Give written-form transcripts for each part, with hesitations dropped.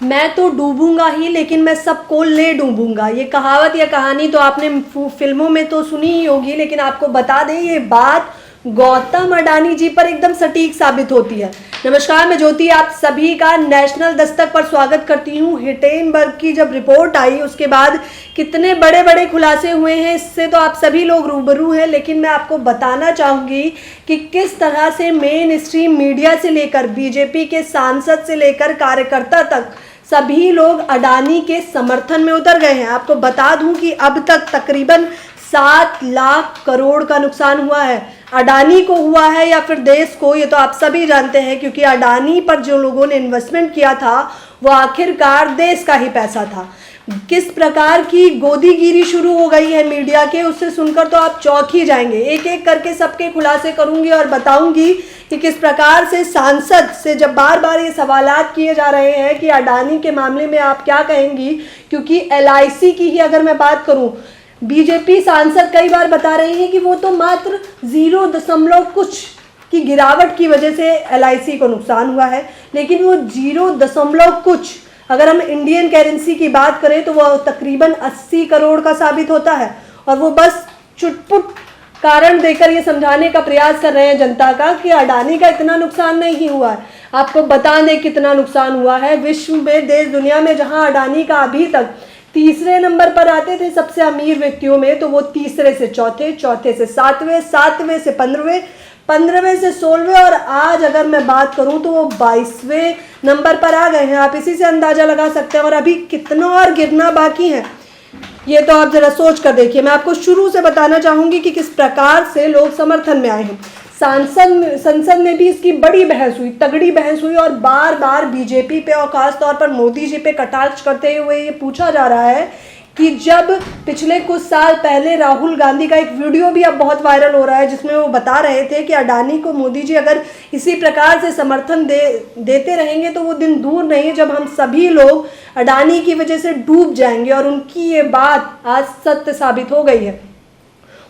मैं तो डूबूंगा ही लेकिन मैं सबको ले डूबूंगा। ये कहावत या कहानी तो आपने फिल्मों में तो सुनी ही होगी, लेकिन आपको बता दें ये बात गौतम अडानी जी पर एकदम सटीक साबित होती है। नमस्कार, मैं ज्योति आप सभी का नेशनल दस्तक पर स्वागत करती हूँ। हिंडनबर्ग की जब रिपोर्ट आई उसके बाद कितने बड़े बड़े खुलासे हुए हैं, इससे तो आप सभी लोग रूबरू हैं। लेकिन मैं आपको बताना चाहूँगी कि किस तरह से मेन स्ट्रीम मीडिया से लेकर बीजेपी के सांसद से लेकर कार्यकर्ता तक सभी लोग अडानी के समर्थन में उतर गए हैं। आपको बता दूं कि अब तक तकरीबन 7 लाख करोड़ का नुकसान हुआ है। अडानी को हुआ है या फिर देश को, ये तो आप सभी जानते हैं, क्योंकि अडानी पर जो लोगों ने इन्वेस्टमेंट किया था वो आखिरकार देश का ही पैसा था। किस प्रकार की गोदीगिरी शुरू हो गई है मीडिया के, उससे सुनकर तो आप चौंक ही जाएंगे। एक एक करके सबके खुलासे करूंगी और बताऊंगी कि किस प्रकार से सांसद से जब बार बार ये सवालात किए जा रहे हैं कि अडानी के मामले में आप क्या कहेंगी, क्योंकि LIC की ही अगर मैं बात करूं, बीजेपी सांसद कई बार बता रहे हैं कि वो तो मात्र 0 कुछ की गिरावट की वजह से LIC को नुकसान हुआ है, लेकिन वो 0 कुछ अगर हम इंडियन करेंसी की बात करें तो वो तकरीबन 80 करोड़ का साबित होता है। और वो बस चुटपुट कारण देकर ये समझाने का प्रयास कर रहे हैं जनता का कि अडानी का इतना नुकसान नहीं हुआ है। आपको बता दें कितना नुकसान हुआ है। विश्व में, देश दुनिया में जहां अडानी का अभी तक तीसरे नंबर पर आते थे सबसे अमीर व्यक्तियों में, तो वो तीसरे से चौथे, चौथे से सातवें, सातवें से 15वें, 15वें से 16वें और आज अगर मैं बात करूं तो वो 22वें नंबर पर आ गए हैं। आप इसी से अंदाजा लगा सकते हैं। और अभी कितना और गिरना बाकी है ये तो आप जरा सोच कर देखिए। मैं आपको शुरू से बताना चाहूंगी कि किस प्रकार से लोग समर्थन में आए हैं। संसद में भी इसकी बड़ी बहस हुई, तगड़ी बहस हुई और बार बार बीजेपी पे और खास तौर पर मोदी जी पे कटाक्ष करते हुए ये पूछा जा रहा है कि जब पिछले कुछ साल पहले राहुल गांधी का एक वीडियो भी अब बहुत वायरल हो रहा है जिसमें वो बता रहे थे कि अडानी को मोदी जी अगर इसी प्रकार से समर्थन देते रहेंगे तो वो दिन दूर नहीं जब हम सभी लोग अडानी की वजह से डूब जाएंगे। और उनकी ये बात आज सत्य साबित हो गई है।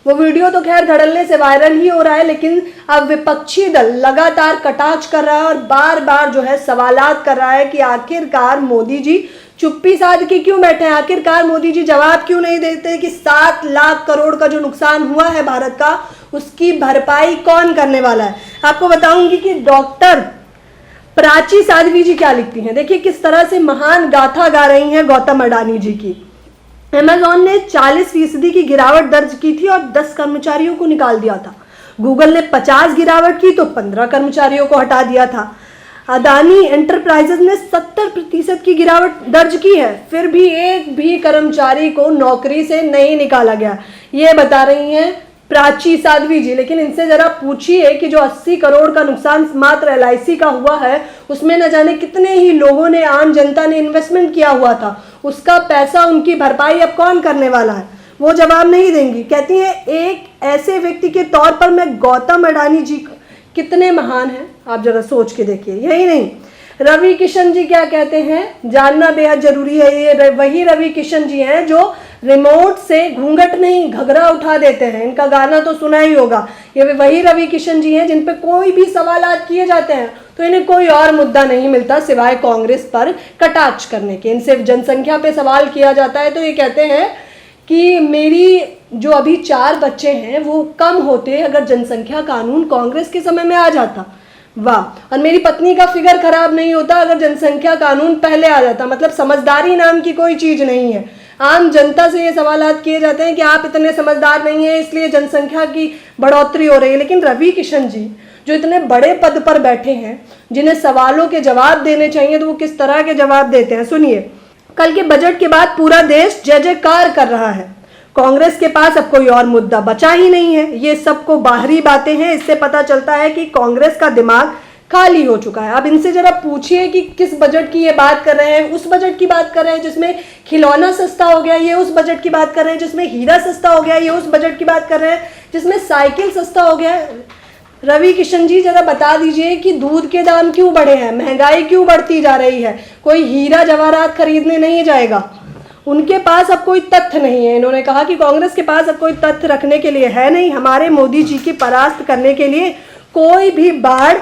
वो वीडियो तो खैर धड़ल्ले से वायरल ही हो रहा है, लेकिन अब विपक्षी दल लगातार कटाक्ष कर रहा है और बार बार जो है सवालात कर रहा है कि आखिरकार मोदी जी चुप्पी साध के क्यों बैठे हैं, आखिरकार मोदी जी जवाब क्यों नहीं देते कि 7 लाख करोड़ का जो नुकसान हुआ है भारत का, उसकी भरपाई कौन करने वाला है। आपको बताऊंगी कि डॉक्टर प्राची साध्वी जी क्या लिखती हैं। देखिए किस तरह से महान गाथा गा रही हैं गौतम अडानी जी की। अमेजॉन ने 40% की गिरावट दर्ज की थी और 10 कर्मचारियों को निकाल दिया था। गूगल ने 50 गिरावट की तो 15 कर्मचारियों को हटा दिया था। अडानी एंटरप्राइजेज ने 70% की गिरावट दर्ज की है, फिर भी एक भी कर्मचारी को नौकरी से नहीं निकाला गया। ये बता रही हैं प्राची साध्वी जी। लेकिन इनसे जरा पूछिए कि जो 80 करोड़ का नुकसान मात्र LIC का हुआ है, उसमें न जाने कितने ही लोगों ने, आम जनता ने इन्वेस्टमेंट किया हुआ था, उसका पैसा, उनकी भरपाई अब कौन करने वाला है। वो जवाब नहीं देंगी। कहती है एक ऐसे व्यक्ति के तौर पर मैं गौतम अडानी जी कितने महान हैं, आप जरा सोच के देखिए। यही नहीं, रवि किशन जी क्या कहते हैं जानना बेहद जरूरी है। ये वही रवि किशन जी हैं जो रिमोट से घूंघट नहीं घघरा उठा देते हैं। इनका गाना तो सुना ही होगा। ये वही रवि किशन जी हैं जिन पे कोई भी सवालात किए जाते हैं तो इन्हें कोई और मुद्दा नहीं मिलता सिवाय कांग्रेस पर कटाक्ष करने के। इनसे जनसंख्या पे सवाल किया जाता है तो ये कहते हैं कि मेरी जो अभी 4 बच्चे हैं वो कम होते अगर जनसंख्या कानून कांग्रेस के समय में आ जाता। वाह। और मेरी पत्नी का फिगर खराब नहीं होता अगर जनसंख्या कानून पहले आ जाता। मतलब समझदारी नाम की कोई चीज नहीं है। आम जनता से ये सवालात किए जाते हैं कि आप इतने समझदार नहीं हैं इसलिए जनसंख्या की बढ़ोतरी हो रही है। लेकिन रवि किशन जी जो इतने बड़े पद पर बैठे हैं, जिन्हें सवालों के जवाब देने चाहिए, तो वो किस तरह के जवाब देते हैं सुनिए। कल के बजट के बाद पूरा देश जय जयकार कर रहा है। कांग्रेस के पास अब कोई और मुद्दा बचा ही नहीं है। ये सबको बाहरी बातें हैं। इससे पता चलता है कि कांग्रेस का दिमाग खाली हो चुका है। अब इनसे जरा पूछिए कि किस बजट की ये बात कर रहे हैं। उस बजट की बात कर रहे हैं जिसमें खिलौना सस्ता हो गया, ये उस बजट की बात कर रहे हैं जिसमें हीरा सस्ता हो गया, ये उस बजट की बात कर रहे हैं जिसमें साइकिल सस्ता हो गया। रवि किशन जी जरा बता दीजिए कि दूध के दाम क्यों बढ़े हैं, महंगाई क्यों बढ़ती जा रही है। कोई हीरा जवाहरात खरीदने नहीं जाएगा। उनके पास अब कोई तथ्य नहीं है। इन्होंने कहा कि कांग्रेस के पास अब कोई तथ्य रखने के लिए है नहीं। हमारे मोदी जी की परास्त करने के लिए कोई भी बाढ़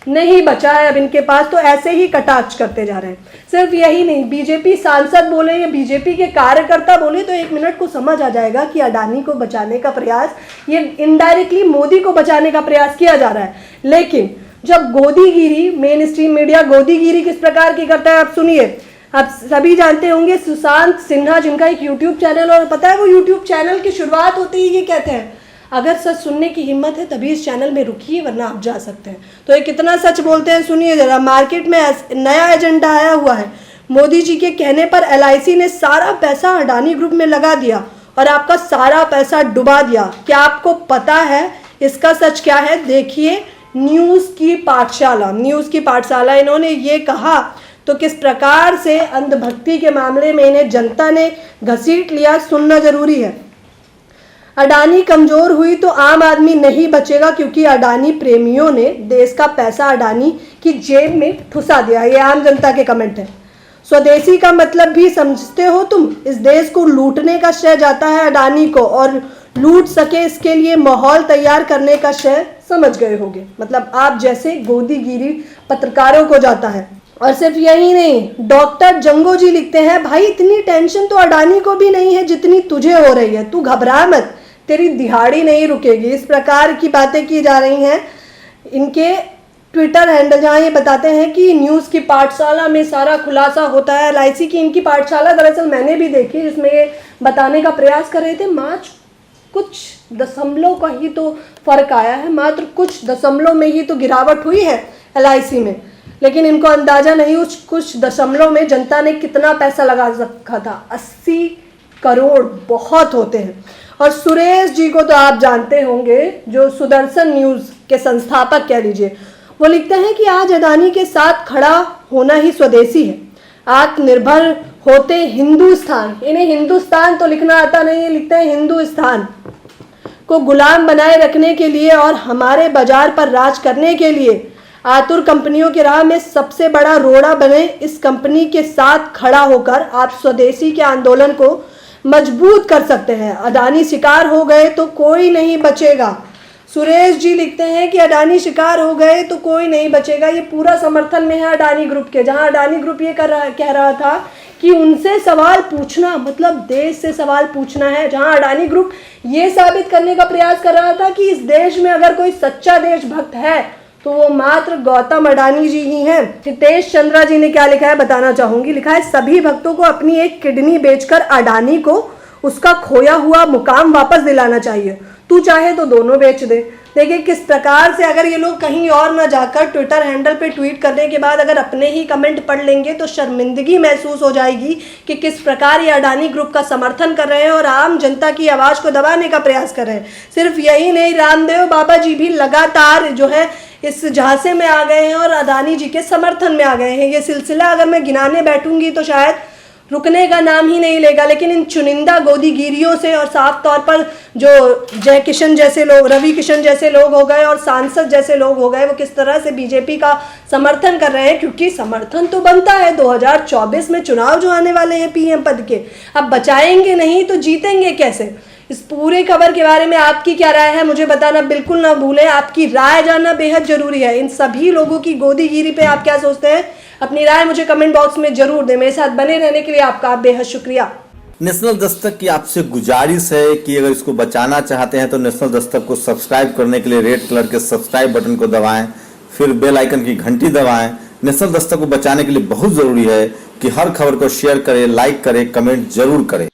नहीं बचा है अब इनके पास, तो ऐसे ही कटाक्ष करते जा रहे हैं। सिर्फ यही नहीं, बीजेपी सांसद बोले या बीजेपी के कार्यकर्ता बोले तो 1 मिनट को समझ आ जाएगा कि अडानी को बचाने का प्रयास, ये इनडायरेक्टली मोदी को बचाने का प्रयास किया जा रहा है। लेकिन जब गोदीगिरी, मेन स्ट्रीम मीडिया गोदीगिरी किस प्रकार की करता है आप सुनिए। आप सभी जानते होंगे सुशांत सिन्हा, जिनका एक यूट्यूब चैनल, और पता है वो यूट्यूब चैनल की शुरुआत होते ही ये कहते हैं, अगर सच सुनने की हिम्मत है तभी इस चैनल में रुकिए वरना आप जा सकते हैं। तो ये कितना सच बोलते हैं सुनिए जरा। मार्केट में नया एजेंडा आया हुआ है, मोदी जी के कहने पर LIC ने सारा पैसा अडानी ग्रुप में लगा दिया और आपका सारा पैसा डुबा दिया। क्या आपको पता है इसका सच क्या है? देखिए न्यूज़ की पाठशाला इन्होंने ये कहा, तो किस प्रकार से अंधभक्ति के मामले में इन्हें जनता ने घसीट लिया, सुनना जरूरी है। अडानी कमजोर हुई तो आम आदमी नहीं बचेगा, क्योंकि अडानी प्रेमियों ने देश का पैसा अडानी की जेब में ठुसा दिया। ये आम जनता के कमेंट है। स्वदेशी का मतलब भी समझते हो तुम? इस देश को लूटने का श्रेय जाता है अडानी को, और लूट सके इसके लिए माहौल तैयार करने का श्रेय समझ गए होंगे, मतलब आप जैसे गोदीगिरी पत्रकारों को जाता है। और सिर्फ यही नहीं, डॉक्टर जंगो जी लिखते हैं, भाई इतनी टेंशन तो अडानी को भी नहीं है जितनी तुझे हो रही है, तू घबरा मत, तेरी दिहाड़ी नहीं रुकेगी। इस प्रकार की बातें की जा रही हैं। इनके ट्विटर हैंडल जहाँ ये बताते हैं कि न्यूज़ की पाठशाला में सारा खुलासा होता है। LIC की इनकी पाठशाला दरअसल मैंने भी देखी, जिसमें ये बताने का प्रयास कर रहे थे। मात्र कुछ दशमलव का ही तो फर्क आया है, मात्र कुछ दशमलव में ही तो गिरावट हुई है LIC में, लेकिन इनको अंदाजा नहीं उस कुछ दशमलव में जनता ने कितना पैसा लगा रखा था। 80 करोड़ बहुत होते हैं। और सुरेश जी को तो आप जानते होंगे, जो सुदर्शन न्यूज़ के संस्थापक कह लीजिए, वो लिखते हैं कि आज अडानी के साथ खड़ा होना ही स्वदेशी है। आत्मनिर्भर होते हिंदुस्तान, इन्हें हिंदुस्तान तो लिखना आता नहीं है, लिखते हैं हिंदुस्तान को गुलाम बनाए रखने के लिए और हमारे बाजार पर राज करने के लिए आतुर कंपनियों की राह में सबसे बड़ा रोड़ा बने। इस कंपनी के साथ खड़ा होकर आप स्वदेशी के आंदोलन को मजबूत कर सकते हैं। अडानी शिकार हो गए तो कोई नहीं बचेगा। सुरेश जी लिखते हैं कि अडानी शिकार हो गए तो कोई नहीं बचेगा। ये पूरा समर्थन में है अडानी ग्रुप के, जहां अडानी ग्रुप ये कह रहा था कि उनसे सवाल पूछना मतलब देश से सवाल पूछना है, जहां अडानी ग्रुप ये साबित करने का प्रयास कर रहा था कि इस देश में अगर कोई सच्चा देशभक्त है तो वो मात्र गौतम अडानी जी ही हैं। हितेश चंद्रा जी ने क्या लिखा है बताना चाहूंगी। लिखा है, सभी भक्तों को अपनी एक किडनी बेचकर अडानी को उसका खोया हुआ मुकाम वापस दिलाना चाहिए। तू चाहे तो दोनों बेच दे। देखिए किस प्रकार से, अगर ये लोग कहीं और ना जाकर ट्विटर हैंडल पे ट्वीट करने के बाद अगर अपने ही कमेंट पढ़ लेंगे तो शर्मिंदगी महसूस हो जाएगी कि किस प्रकार ये अडानी ग्रुप का समर्थन कर रहे हैं और आम जनता की आवाज़ को दबाने का प्रयास कर रहे हैं। सिर्फ यही नहीं, रामदेव बाबा जी भी लगातार जो है इस झांसे में आ गए हैं और अडानी जी के समर्थन में आ गए हैं। ये सिलसिला अगर मैं गिनाने बैठूंगी तो शायद रुकने का नाम ही नहीं लेगा। लेकिन इन चुनिंदा गोदीगिरियों से और साफ तौर पर जो जय किशन जैसे लोग, रवि किशन जैसे लोग हो गए और सांसद जैसे लोग हो गए, वो किस तरह से बीजेपी का समर्थन कर रहे हैं, क्योंकि समर्थन तो बनता है। 2024 में चुनाव जो आने वाले हैं PM पद के, अब बचाएंगे नहीं तो जीतेंगे कैसे। इस पूरे खबर के बारे में आपकी क्या राय है मुझे बताना बिल्कुल ना भूलें। आपकी राय जानना बेहद जरूरी है। इन सभी लोगों की गोदीगिरी पे आप क्या सोचते हैं, अपनी राय मुझे कमेंट बॉक्स में जरूर दें। मेरे साथ बने रहने के लिए आपका बेहद शुक्रिया। नेशनल दस्तक की आपसे गुजारिश है कि अगर इसको बचाना चाहते हैं तो नेशनल दस्तक को सब्सक्राइब करने के लिए रेड कलर के सब्सक्राइब बटन को दबाएं, फिर बेल आइकन की घंटी दबाएं। नेशनल दस्तक को बचाने के लिए बहुत जरूरी है कि हर खबर को शेयर करें, लाइक करें, कमेंट जरूर करें।